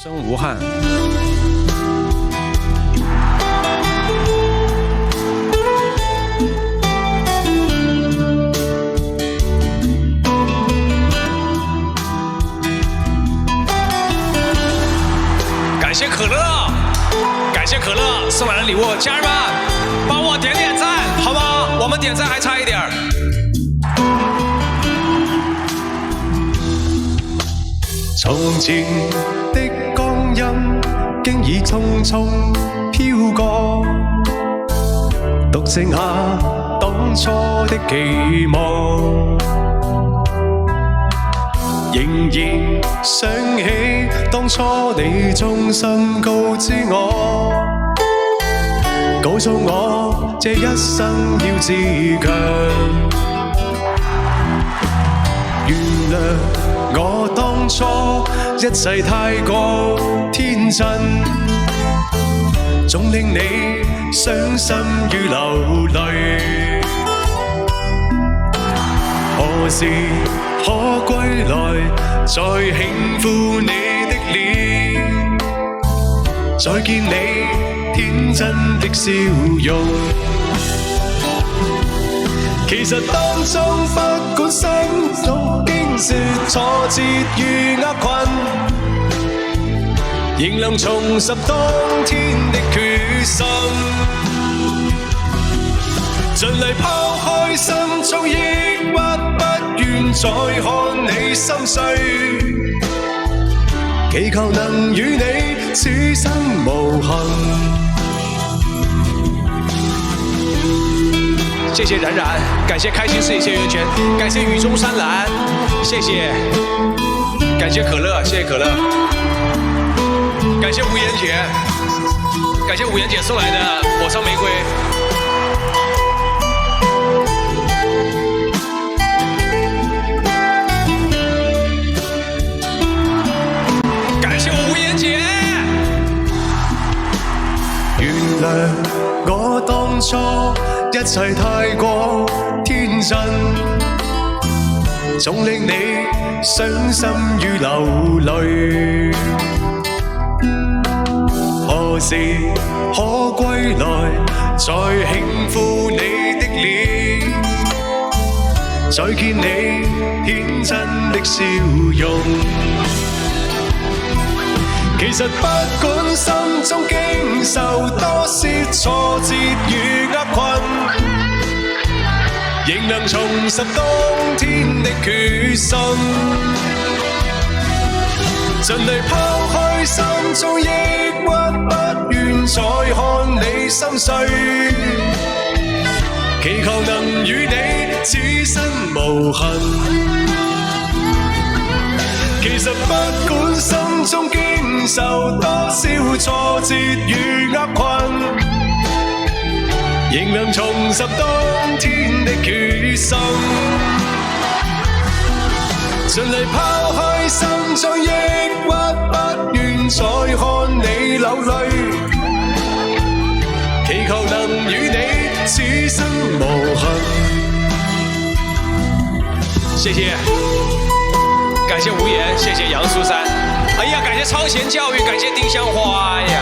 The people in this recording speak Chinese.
生无憾。感谢可乐，感谢可乐送来的礼物，家人们，帮我点点赞，好吗？我们点赞还差一点。從前的光陰，經已匆匆飄過，獨剩下當初的期望。仍然想起當初你衷心告知我，告訴我這一生要自強。原諒我當初一切太過天真，總令你傷心與流淚。何時可歸來，再輕撫你的臉，再見你天真的笑容。其實當中不管心中經受挫折與厄困，仍能重拾當天的決心。盡力拋開心中抑鬱，不願再看你心碎，祈求能與你此生無憾。謝謝冉冉，感謝開心事業線源泉，感謝雨中山藍，謝謝，感謝可樂，謝謝可樂，感謝吳妍姐，感謝吳妍姐送來的火燒玫瑰。原諒我當初一切太過天真，總令你傷心與流淚。何時可歸來，再輕撫你的臉，再見你天真的笑容。其實不管心中經受多少挫折與厄困，仍能重拾當天的決心。盡力拋開心中抑鬱，不願再看你心碎，祈求能與你此生無憾。其實不管心中經受多少挫折與厄困，仍能重拾當天的決心。盡力拋開心中抑鬱，不願再看你流淚，祈求能與你此生無憾。謝謝。感謝無言，謝謝楊蘇珊。哎呀，感謝超前教育，感謝丁香花呀。